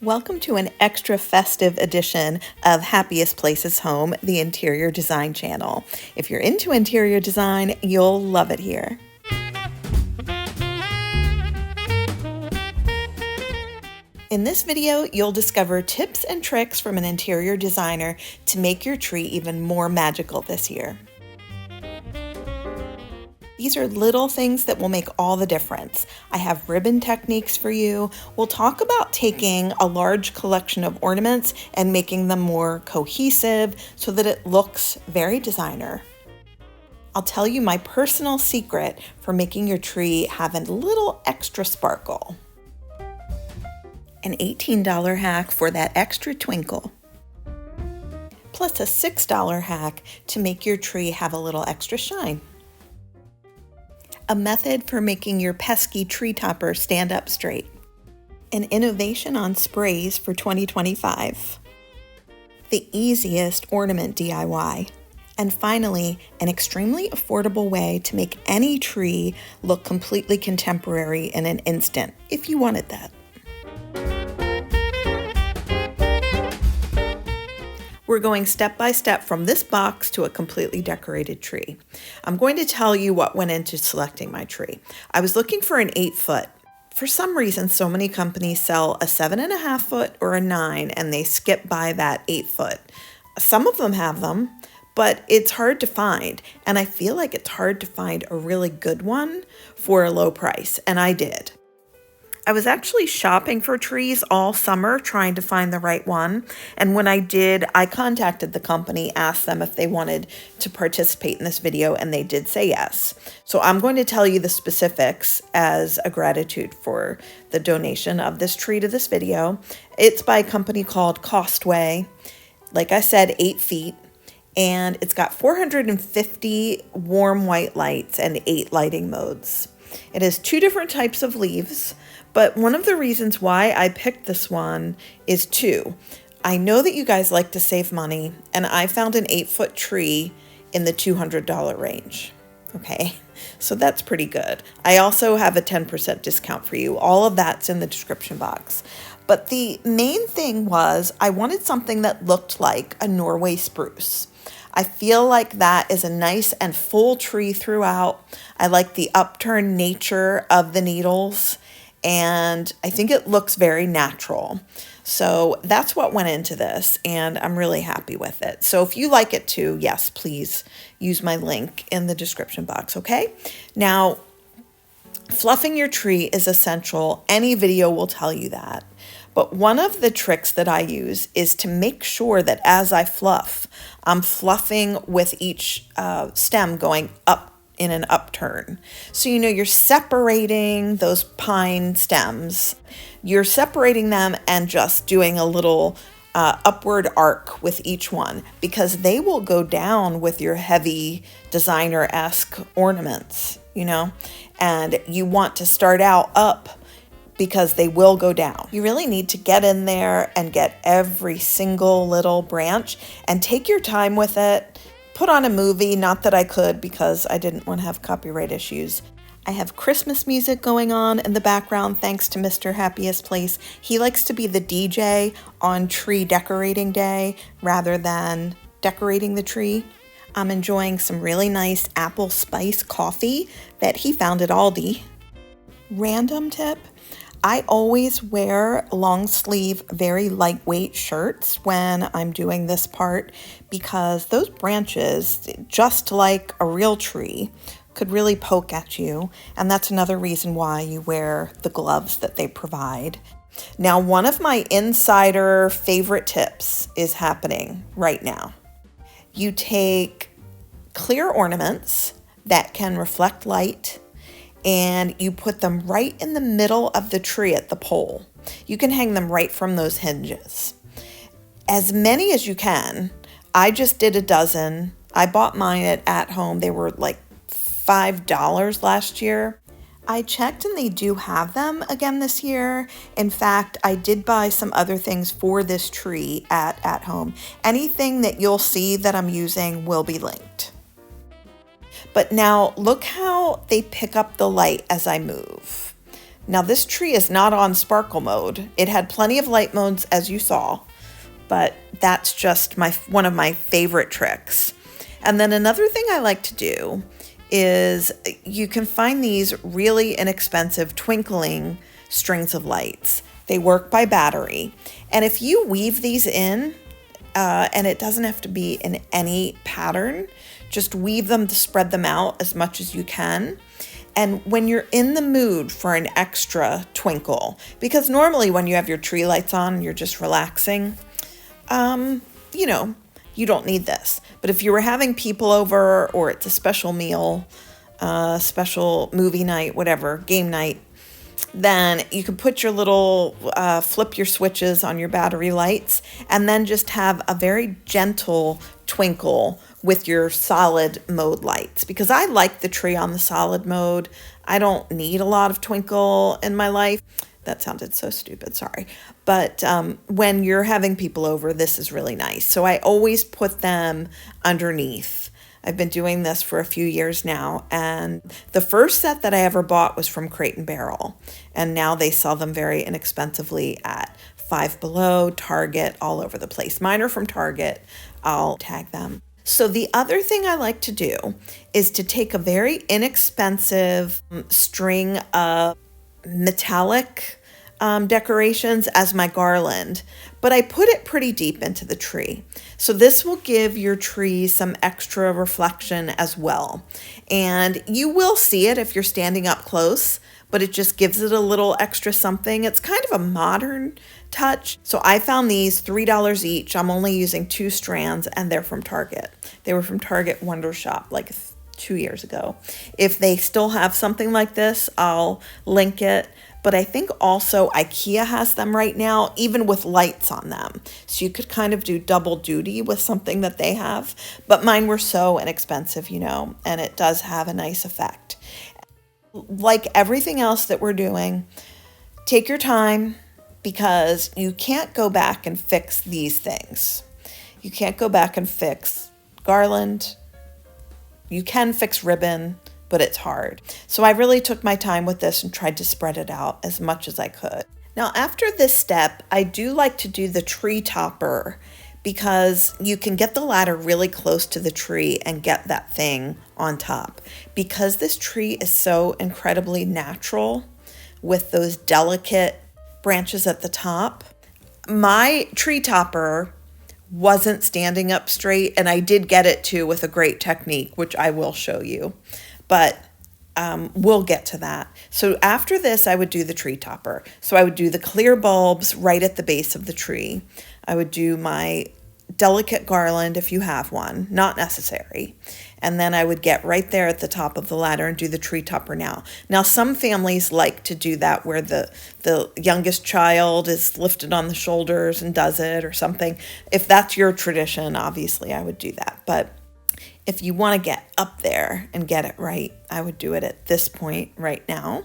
Welcome to an extra festive edition of Happiest Places Home, the interior design channel. If you're into interior design, you'll love it here. In this video, you'll discover tips and tricks from an interior designer to make your tree even more magical this year. These are little things that will make all the difference. I have ribbon techniques for you. We'll talk about taking a large collection of ornaments and making them more cohesive so that it looks very designer. I'll tell you my personal secret for making your tree have a little extra sparkle. An $18 hack for that extra twinkle. Plus a $6 hack to make your tree have a little extra shine. A method for making your pesky tree topper stand up straight. An innovation on sprays for 2025. The easiest ornament DIY. And finally, an extremely affordable way to make any tree look completely contemporary in an instant, if you wanted that. We're going step by step from this box to a completely decorated tree. I'm going to tell you what went into selecting my tree. I was looking for an 8-foot. For some reason, so many companies sell a 7.5-foot or a 9, and they skip by that 8-foot. Some of them have them, but it's hard to find. And I feel like it's hard to find a really good one for a low price, and I did. I was actually shopping for trees all summer trying to find the right one. And when I did, I contacted the company, asked them if they wanted to participate in this video, and they did say yes. So I'm going to tell you the specifics as a gratitude for the donation of this tree to this video. It's by a company called Costway. Like I said, 8 feet. And it's got 450 warm white lights and 8 lighting modes. It has 2 different types of leaves. But one of the reasons why I picked this one is 2. I know that you guys like to save money, and I found an 8-foot tree in the $200 range. Okay, so that's pretty good. I also have a 10% discount for you. All of that's in the description box. But the main thing was I wanted something that looked like a Norway spruce. I feel like that is a nice and full tree throughout. I like the upturned nature of the needles, and I think it looks very natural. So that's what went into this, and I'm really happy with it. So if you like it too, yes, please use my link in the description box, okay? Now, fluffing your tree is essential. Any video will tell you that. But one of the tricks that I use is to make sure that as I fluff, I'm fluffing with each stem going up in an upturn. So you're separating those pine stems. You're separating them and just doing a little upward arc with each one, because they will go down with your heavy designer-esque ornaments, and you want to start out up because they will go down. You really need to get in there and get every single little branch and take your time with it. Put on a movie, not that I could because I didn't want to have copyright issues. I have Christmas music going on in the background thanks to Mr. Happiest Place. He likes to be the DJ on tree decorating day rather than decorating the tree. I'm enjoying some really nice apple spice coffee that he found at Aldi. Random tip. I always wear long sleeve, very lightweight shirts when I'm doing this part because those branches, just like a real tree, could really poke at you. And that's another reason why you wear the gloves that they provide. Now, one of my insider favorite tips is happening right now. You take clear ornaments that can reflect light, and you put them right in the middle of the tree at the pole. You can hang them right from those hinges. As many as you can. I just did a dozen. I bought mine at home. They were like $5 last year. I checked and they do have them again this year. In fact, I did buy some other things for this tree at home. Anything that you'll see that I'm using will be linked. But now look how they pick up the light as I move. Now this tree is not on sparkle mode. It had plenty of light modes as you saw, but that's just one of my favorite tricks. And then another thing I like to do is you can find these really inexpensive twinkling strings of lights. They work by battery. And if you weave these in, and it doesn't have to be in any pattern, just weave them to spread them out as much as you can. And when you're in the mood for an extra twinkle, because normally when you have your tree lights on and you're just relaxing, you know, you don't need this. But if you were having people over, or it's a special meal, special movie night, whatever, game night, then you can put your little, flip your switches on your battery lights, and then just have a very gentle twinkle with your solid mode lights. Because I like the tree on the solid mode. I don't need a lot of twinkle in my life. That sounded so stupid, sorry. But when you're having people over, this is really nice. So I always put them underneath. I've been doing this for a few years now, and the first set that I ever bought was from Crate and Barrel, and now they sell them very inexpensively at Five Below, Target, all over the place. Mine are from Target. I'll tag them. So the other thing I like to do is to take a very inexpensive string of metallic decorations as my garland, but I put it pretty deep into the tree. So this will give your tree some extra reflection as well. And you will see it if you're standing up close, but it just gives it a little extra something. It's kind of a modern touch. So I found these $3 each. I'm only using 2 strands, and they're from Target. They were from Target Wonder Shop like 2 years ago. If they still have something like this, I'll link it. But I think also IKEA has them right now, even with lights on them. So you could kind of do double duty with something that they have. But mine were so inexpensive, you know, and it does have a nice effect. Like everything else that we're doing, take your time, because you can't go back and fix these things. You can't go back and fix garland. You can fix ribbon, but it's hard. So I really took my time with this and tried to spread it out as much as I could. Now, after this step, I do like to do the tree topper, because you can get the ladder really close to the tree and get that thing on top. Because this tree is so incredibly natural with those delicate branches at the top, my tree topper wasn't standing up straight, and I did get it to with a great technique, which I will show you. But we'll get to that. So after this, I would do the tree topper. So I would do the clear bulbs right at the base of the tree. I would do my delicate garland if you have one, not necessary. And then I would get right there at the top of the ladder and do the tree topper now. Now, some families like to do that where the youngest child is lifted on the shoulders and does it or something. If that's your tradition, obviously I would do that. But if you want to get up there and get it right, I would do it at this point right now.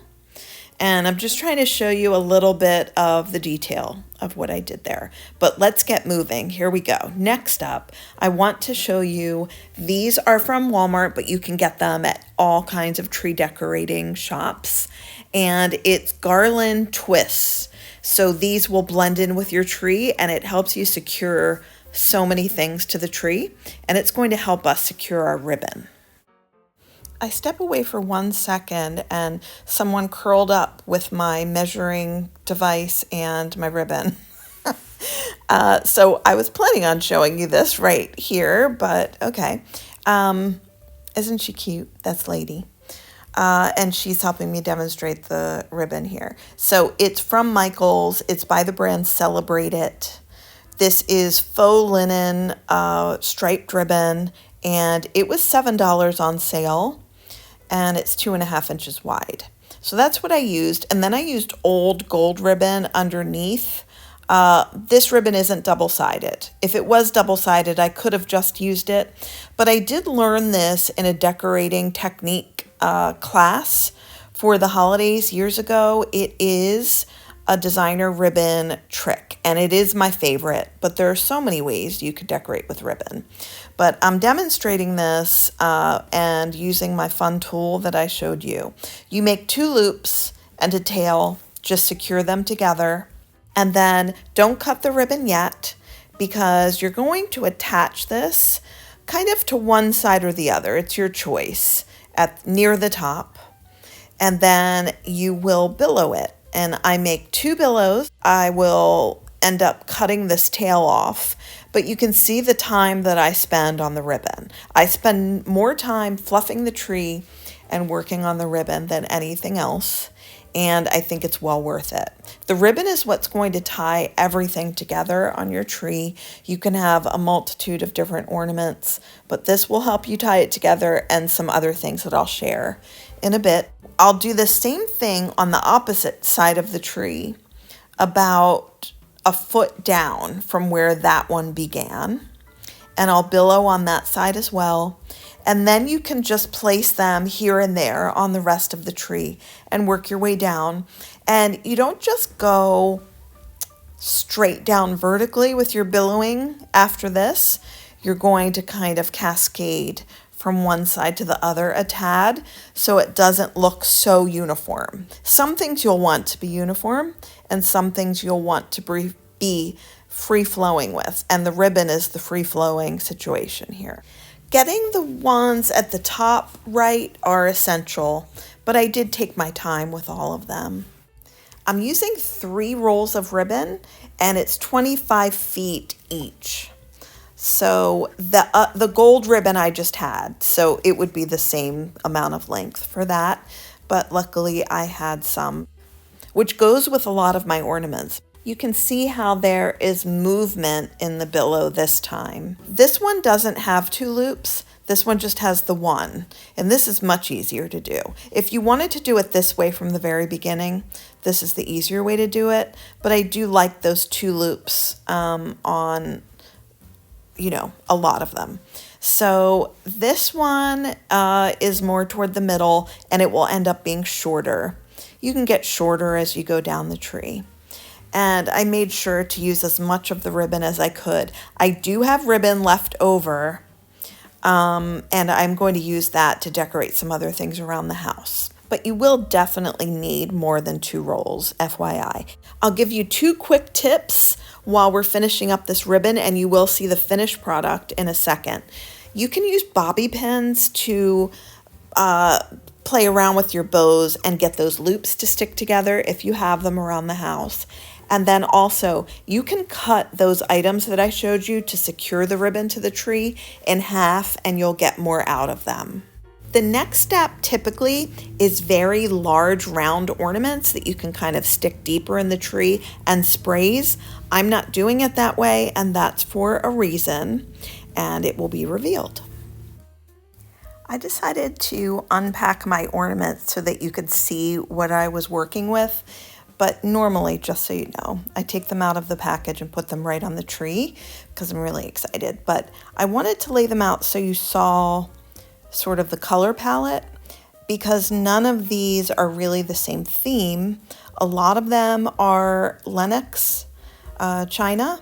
And I'm just trying to show you a little bit of the detail of what I did there. But let's get moving. Here we go. Next up, I want to show you, these are from Walmart, but you can get them at all kinds of tree decorating shops. And it's garland twists. So these will blend in with your tree, and it helps you secure so many things to the tree, and it's going to help us secure our ribbon. I step away for 1 second, and someone curled up with my measuring device and my ribbon. So I was planning on showing you this right here, but okay. Isn't she cute? That's Lady. And she's helping me demonstrate the ribbon here. So it's from Michael's. It's by the brand Celebrate It. This is faux linen striped ribbon, and it was $7 on sale, and it's 2.5 inches wide. So that's what I used, and then I used old gold ribbon underneath. This ribbon isn't double-sided. If it was double-sided, I could have just used it, but I did learn this in a decorating technique class for the holidays years ago. It is a designer ribbon trick, and it is my favorite, but there are so many ways you could decorate with ribbon. But I'm demonstrating this and using my fun tool that I showed you. You make 2 loops and a tail, just secure them together. And then don't cut the ribbon yet, because you're going to attach this kind of to one side or the other. It's your choice at near the top. And then you will billow it. And I make 2 billows. I will end up cutting this tail off, but you can see the time that I spend on the ribbon. I spend more time fluffing the tree and working on the ribbon than anything else, and I think it's well worth it. The ribbon is what's going to tie everything together on your tree. You can have a multitude of different ornaments, but this will help you tie it together, and some other things that I'll share in a bit. I'll do the same thing on the opposite side of the tree, about a foot down from where that one began, and I'll billow on that side as well. And then you can just place them here and there on the rest of the tree and work your way down. And you don't just go straight down vertically with your billowing after this. You're going to kind of cascade from one side to the other a tad, so it doesn't look so uniform. Some things you'll want to be uniform, and some things you'll want to be free-flowing with, and the ribbon is the free-flowing situation here. Getting the ones at the top right are essential, but I did take my time with all of them. I'm using 3 rolls of ribbon, and it's 25 feet each. So the gold ribbon I just had, so it would be the same amount of length for that, but luckily I had some, which goes with a lot of my ornaments. You can see how there is movement in the billow this time. This one doesn't have 2 loops. This one just has the 1, and this is much easier to do. If you wanted to do it this way from the very beginning, this is the easier way to do it, but I do like those 2 loops on, a lot of them. So this one is more toward the middle, and it will end up being shorter. You can get shorter as you go down the tree. And I made sure to use as much of the ribbon as I could. I do have ribbon left over, and I'm going to use that to decorate some other things around the house. But you will definitely need more than 2 rolls, FYI. I'll give you 2 quick tips while we're finishing up this ribbon, and you will see the finished product in a second. You can use bobby pins to play around with your bows and get those loops to stick together if you have them around the house. And then also, you can cut those items that I showed you to secure the ribbon to the tree in half, and you'll get more out of them. The next step typically is very large round ornaments that you can kind of stick deeper in the tree, and sprays. I'm not doing it that way, and that's for a reason, and it will be revealed. I decided to unpack my ornaments so that you could see what I was working with. But normally, just so you know, I take them out of the package and put them right on the tree because I'm really excited. But I wanted to lay them out so you saw sort of the color palette, because none of these are really the same theme. A lot of them are Lenox, China,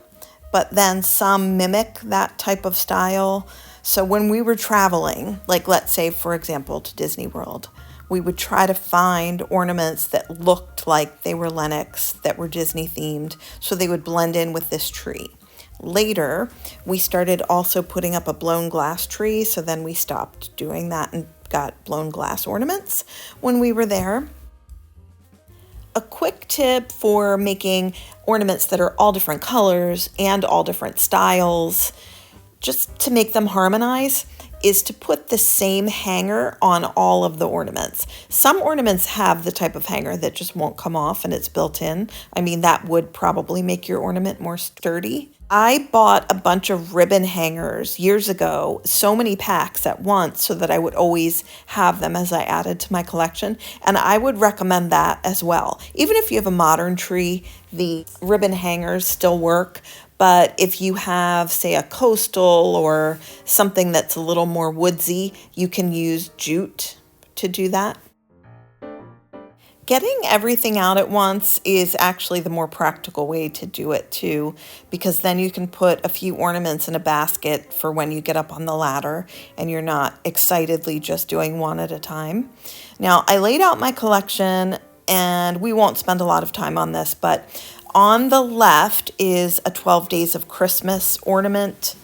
but then some mimic that type of style. So when we were traveling, like let's say, for example, to Disney World, we would try to find ornaments that looked like they were Lenox, that were Disney themed, so they would blend in with this tree. Later, we started also putting up a blown glass tree, so then we stopped doing that and got blown glass ornaments when we were there. A quick tip for making ornaments that are all different colors and all different styles, just to make them harmonize, is to put the same hanger on all of the ornaments. Some ornaments have the type of hanger that just won't come off and it's built in. I mean, that would probably make your ornament more sturdy. I bought a bunch of ribbon hangers years ago, so many packs at once, so that I would always have them as I added to my collection. And I would recommend that as well. Even if you have a modern tree, the ribbon hangers still work. But if you have, say, a coastal or something that's a little more woodsy, you can use jute to do that. Getting everything out at once is actually the more practical way to do it too, because then you can put a few ornaments in a basket for when you get up on the ladder and you're not excitedly just doing one at a time. Now, I laid out my collection and we won't spend a lot of time on this, but on the left is a 12 Days of Christmas ornament.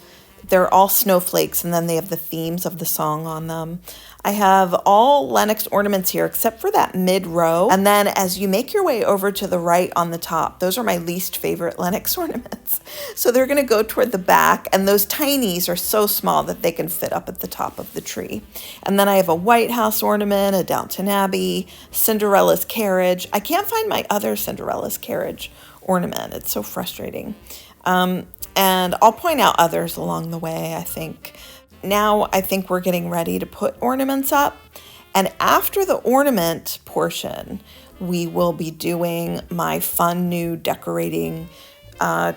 They're all snowflakes, and then they have the themes of the song on them. I have all Lenox ornaments here except for that mid row. And then as you make your way over to the right on the top, those are my least favorite Lenox ornaments. So they're going to go toward the back, and those tinies are so small that they can fit up at the top of the tree. And then I have a White House ornament, a Downton Abbey, Cinderella's carriage. I can't find my other Cinderella's carriage ornament. It's so frustrating. And I'll point out others along the way, I think. Now I think we're getting ready to put ornaments up. And after the ornament portion, we will be doing my fun new decorating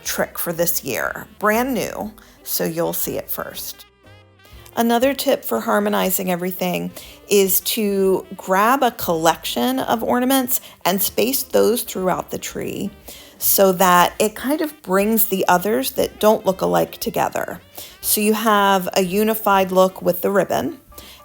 trick for this year. Brand new, so you'll see it first. Another tip for harmonizing everything is to grab a collection of ornaments and space those throughout the tree, so that it kind of brings the others that don't look alike together. So you have a unified look with the ribbon,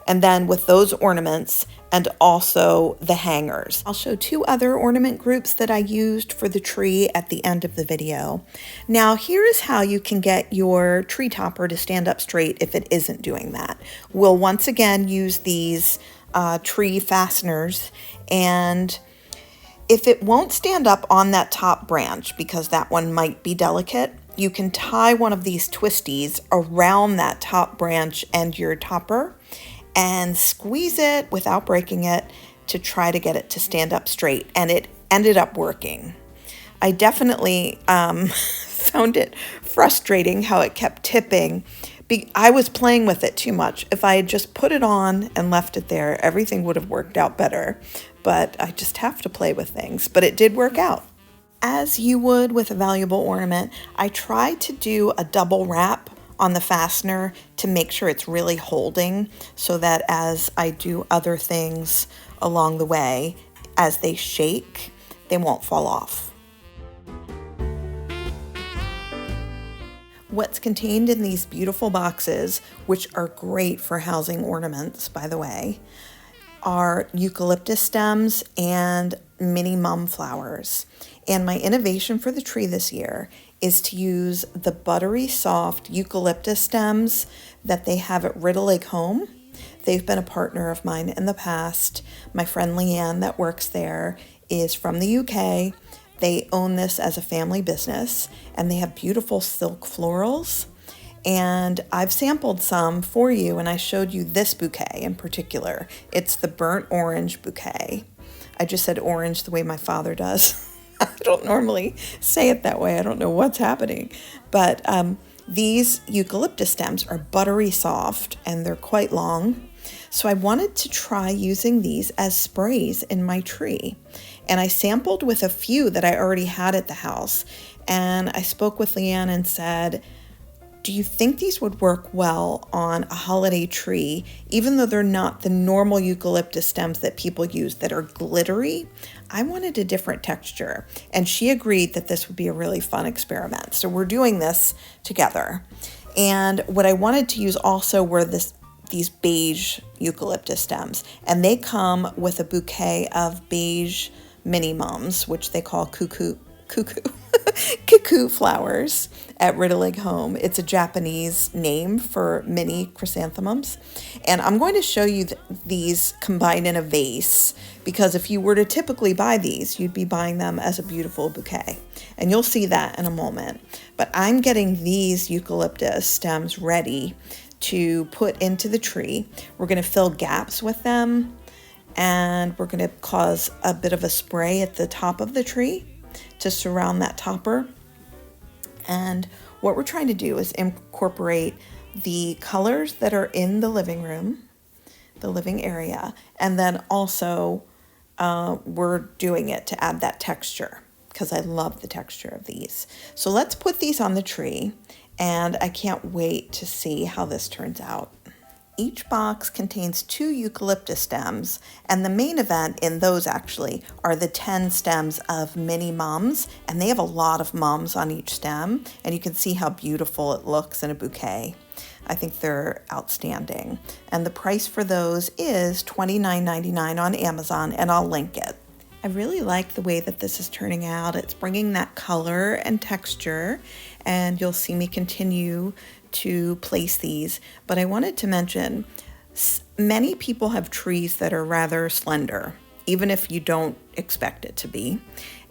and then with those ornaments, and also the hangers. I'll show two other ornament groups that I used for the tree at the end of the video. Now here is how you can get your tree topper to stand up straight if it isn't doing that. We'll once again use these tree fasteners, and if it won't stand up on that top branch, because that one might be delicate, you can tie one of these twisties around that top branch and your topper and squeeze it without breaking it to try to get it to stand up straight. And it ended up working. I definitely found it frustrating how it kept tipping. I was playing with it too much. If I had just put it on and left it there, everything would have worked out better. But I just have to play with things. But it did work out. As you would with a valuable ornament, I tried to do a double wrap on the fastener to make sure it's really holding, so that as I do other things along the way, as they shake, they won't fall off. What's contained in these beautiful boxes, which are great for housing ornaments, by the way, are eucalyptus stems and mini mum flowers. And my innovation for the tree this year is to use the buttery soft eucalyptus stems that they have at Riddle Lake Home. They've been a partner of mine in the past. My friend Leanne that works there is from the UK. They own this as a family business, and they have beautiful silk florals. And I've sampled some for you, and I showed you this bouquet in particular. It's the burnt orange bouquet. I just said orange the way my father does. I don't normally say it that way. I don't know what's happening. But these eucalyptus stems are buttery soft, and they're quite long. So I wanted to try using these as sprays in my tree. And I sampled with a few that I already had at the house. And I spoke with Leanne and said, do you think these would work well on a holiday tree, even though they're not the normal eucalyptus stems that people use that are glittery? I wanted a different texture, and she agreed that this would be a really fun experiment. So we're doing this together. And what I wanted to use also were these beige eucalyptus stems, and they come with a bouquet of beige mini mums, which they call cuckoo flowers at Riddle Lake Home. It's a Japanese name for mini chrysanthemums. And I'm going to show you these combined in a vase, because if you were to typically buy these, you'd be buying them as a beautiful bouquet. And you'll see that in a moment. But I'm getting these eucalyptus stems ready to put into the tree. We're going to fill gaps with them, and we're going to cause a bit of a spray at the top of the tree to surround that topper. And what we're trying to do is incorporate the colors that are in the living room, the living area, and then also we're doing it to add that texture, because I love the texture of these. So let's put these on the tree, and I can't wait to see how this turns out. Each box contains 2 eucalyptus stems, and the main event in those actually are the 10 stems of mini mums, and they have a lot of mums on each stem, and you can see how beautiful it looks in a bouquet. I think they're outstanding. And the price for those is $29.99 on Amazon, and I'll link it I really like the way that this is turning out. It's bringing that color and texture, and you'll see me continue to place these. But I wanted to mention, many people have trees that are rather slender, even if you don't expect it to be.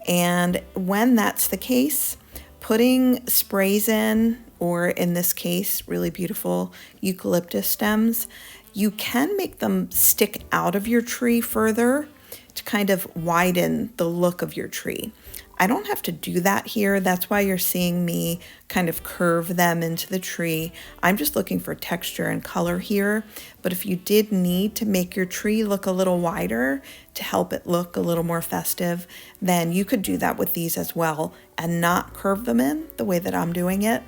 And when that's the case, putting sprays in, or in this case, really beautiful eucalyptus stems, you can make them stick out of your tree further to kind of widen the look of your tree. I don't have to do that here. That's why you're seeing me kind of curve them into the tree. I'm just looking for texture and color here. But if you did need to make your tree look a little wider to help it look a little more festive, then you could do that with these as well and not curve them in the way that I'm doing it.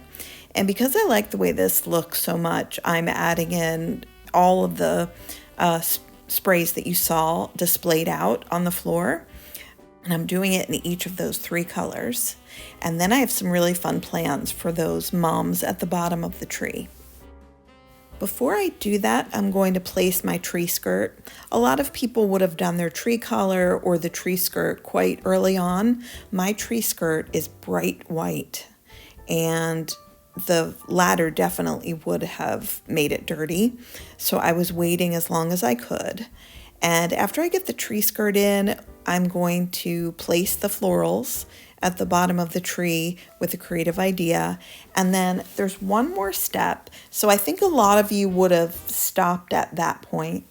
And because I like the way this looks so much, I'm adding in all of the sprays that you saw displayed out on the floor. And I'm doing it in each of those 3 colors. And then I have some really fun plans for those mums at the bottom of the tree. Before I do that, I'm going to place my tree skirt. A lot of people would have done their tree collar or the tree skirt quite early on. My tree skirt is bright white, and the ladder definitely would have made it dirty. So I was waiting as long as I could. And after I get the tree skirt in, I'm going to place the florals at the bottom of the tree with a creative idea. And then there's one more step. So I think a lot of you would have stopped at that point.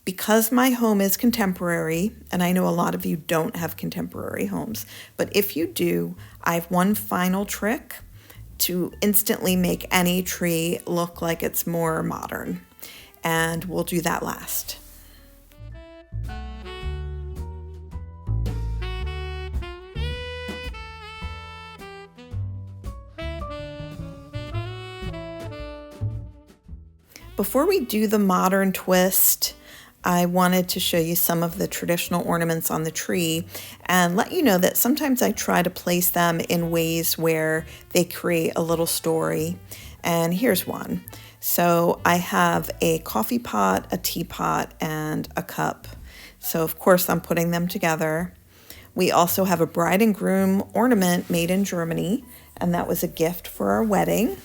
Because my home is contemporary, and I know a lot of you don't have contemporary homes, but if you do, I have one final trick to instantly make any tree look like it's more modern. And we'll do that last. Before we do the modern twist, I wanted to show you some of the traditional ornaments on the tree and let you know that sometimes I try to place them in ways where they create a little story. And here's one. So I have a coffee pot, a teapot, and a cup. So of course I'm putting them together. We also have a bride and groom ornament made in Germany, and that was a gift for our wedding.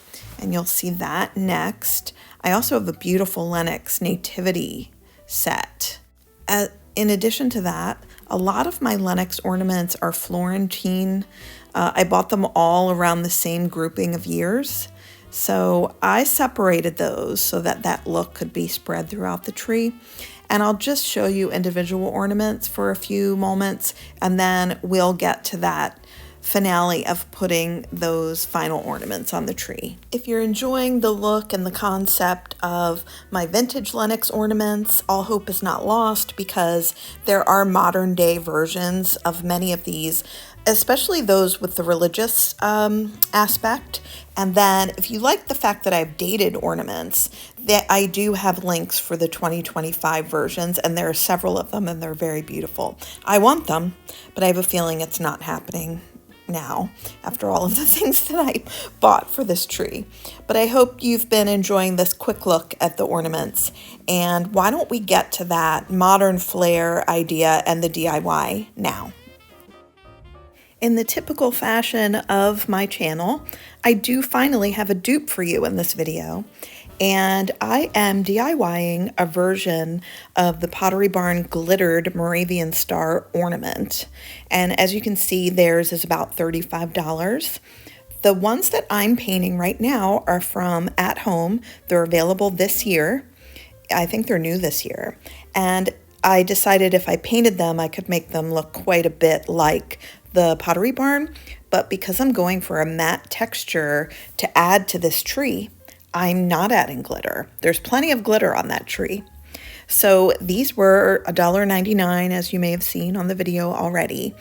And you'll see that next. I also have a beautiful Lenox nativity set. In addition to that, a lot of my Lenox ornaments are Florentine. I bought them all around the same grouping of years. So I separated those so that that look could be spread throughout the tree. And I'll just show you individual ornaments for a few moments, and then we'll get to that finale of putting those final ornaments on the tree. If you're enjoying the look and the concept of my vintage Lenox ornaments, all hope is not lost, because there are modern day versions of many of these, especially those with the religious aspect. And then if you like the fact that I've dated ornaments, that I do have links for the 2025 versions, and there are several of them, and they're very beautiful. I want them, but I have a feeling it's not happening now after all of the things that I bought for this tree. But I hope you've been enjoying this quick look at the ornaments, and why don't we get to that modern flair idea and the DIY now. In the typical fashion of my channel, I do finally have a dupe for you in this video. And I am DIYing a version of the Pottery Barn glittered Moravian Star ornament. And as you can see, theirs is about $35. The ones that I'm painting right now are from At Home. They're available this year. I think they're new this year. And I decided if I painted them, I could make them look quite a bit like the Pottery Barn. But because I'm going for a matte texture to add to this tree, I'm not adding glitter. There's plenty of glitter on that tree. So these were $1.99, as you may have seen on the video already.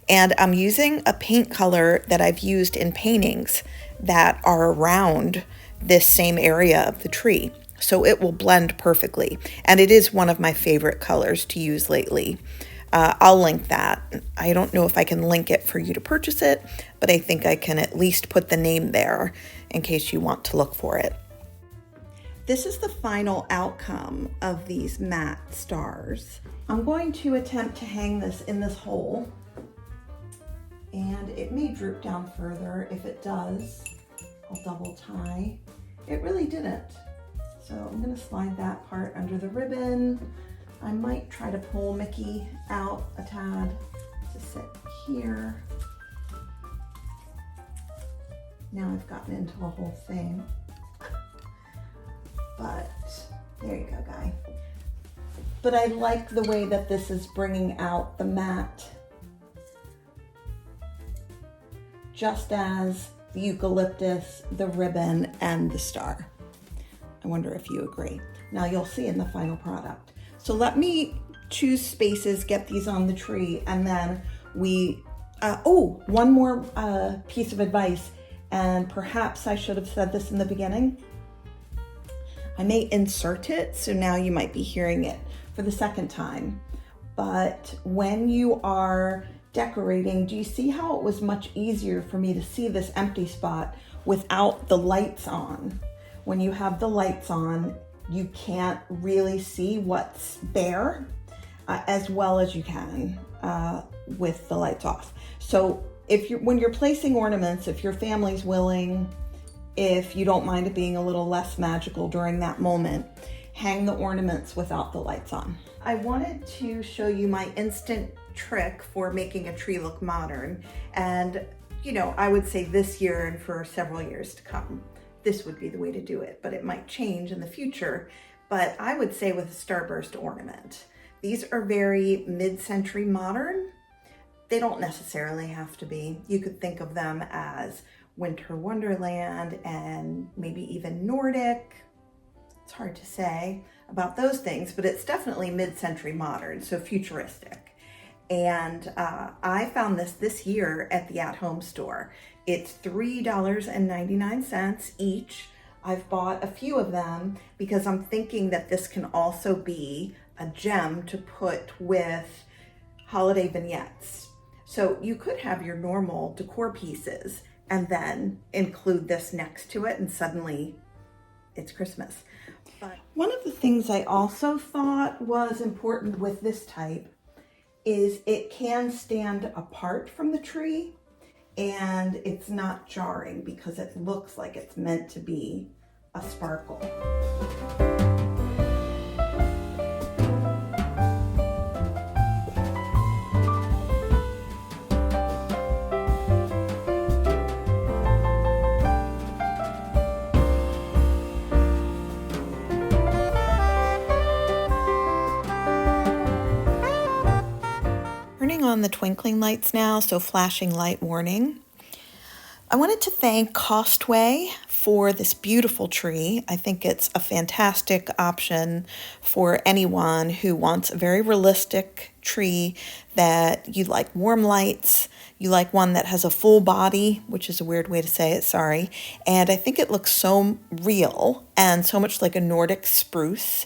And I'm using a paint color that I've used in paintings that are around this same area of the tree. So it will blend perfectly. And it is one of my favorite colors to use lately. I'll link that. I don't know if I can link it for you to purchase it, but I think I can at least put the name there in case you want to look for it. This is the final outcome of these matte stars. I'm going to attempt to hang this in this hole, and it may droop down further. If it does, I'll double tie. It really didn't. So I'm gonna slide that part under the ribbon. I might try to pull Mickey out a tad to sit here. Now I've gotten into the whole thing. But there you go, Guy. But I like the way that this is bringing out the matte, just as the eucalyptus, the ribbon, and the star. I wonder if you agree. Now you'll see in the final product. So let me choose spaces, get these on the tree, and then one more piece of advice, and perhaps I should have said this in the beginning. I may insert it, so now you might be hearing it for the second time. But when you are decorating, do you see how it was much easier for me to see this empty spot without the lights on? When you have the lights on, you can't really see what's there as well as you can with the lights off. So when you're placing ornaments, if your family's willing, if you don't mind it being a little less magical during that moment, hang the ornaments without the lights on. I wanted to show you my instant trick for making a tree look modern. And, you know, I would say this year and for several years to come, this would be the way to do it, but it might change in the future. But I would say with a starburst ornament, these are very mid-century modern. They don't necessarily have to be. You could think of them as Winter Wonderland and maybe even Nordic. It's hard to say about those things, but it's definitely mid-century modern, so futuristic. And I found this year at the at-home store. It's $3.99 each. I've bought a few of them because I'm thinking that this can also be a gem to put with holiday vignettes. So you could have your normal decor pieces and then include this next to it, and suddenly it's Christmas. But one of the things I also thought was important with this type is it can stand apart from the tree and it's not jarring because it looks like it's meant to be a sparkle. Turning on the twinkling lights now, so flashing light warning. I wanted to thank Costway for this beautiful tree. I think it's a fantastic option for anyone who wants a very realistic tree that you like warm lights, you like one that has a full body, which is a weird way to say it, sorry. And I think it looks so real and so much like a Nordic spruce.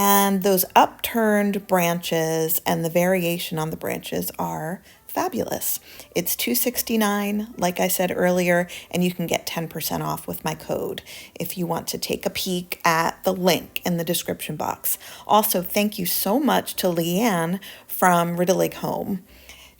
And those upturned branches and the variation on the branches are fabulous. It's $2.69, like I said earlier, and you can get 10% off with my code if you want to take a peek at the link in the description box. Also, thank you so much to Leanne from Riddelig Home.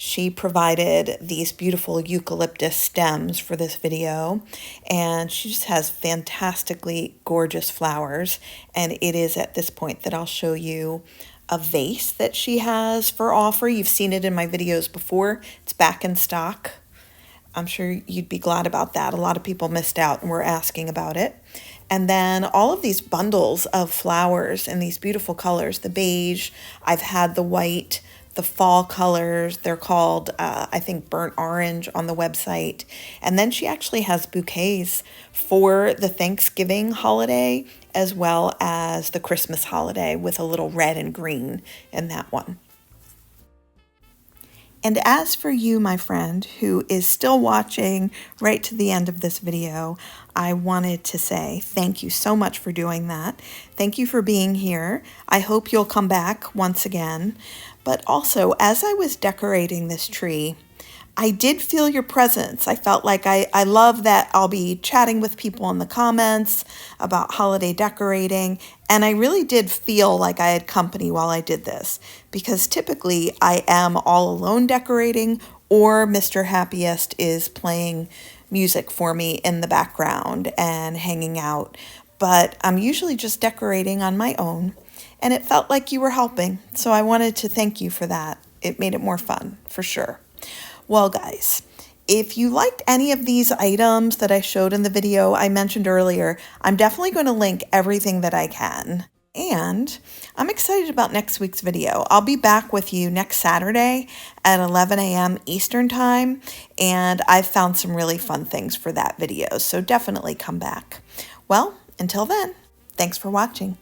She provided these beautiful eucalyptus stems for this video, and she just has fantastically gorgeous flowers. And it is at this point that I'll show you a vase that she has for offer. You've seen it in my videos before. It's back in stock. I'm sure you'd be glad about that. A lot of people missed out and were asking about it. And then all of these bundles of flowers in these beautiful colors, the beige, I've had the white, the fall colors, they're called, I think, burnt orange on the website. And then she actually has bouquets for the Thanksgiving holiday as well as the Christmas holiday with a little red and green in that one. And as for you, my friend, who is still watching right to the end of this video, I wanted to say thank you so much for doing that. Thank you for being here. I hope you'll come back once again. But also, as I was decorating this tree, I did feel your presence. I felt like I love that I'll be chatting with people in the comments about holiday decorating. And I really did feel like I had company while I did this, because typically I am all alone decorating, or Mr. Happiest is playing music for me in the background and hanging out. But I'm usually just decorating on my own, and it felt like you were helping. So I wanted to thank you for that. It made it more fun, for sure. Well, guys, if you liked any of these items that I showed in the video I mentioned earlier, I'm definitely going to link everything that I can. And I'm excited about next week's video. I'll be back with you next Saturday at 11 a.m. Eastern Time, and I've found some really fun things for that video, so definitely come back. Well, until then, thanks for watching.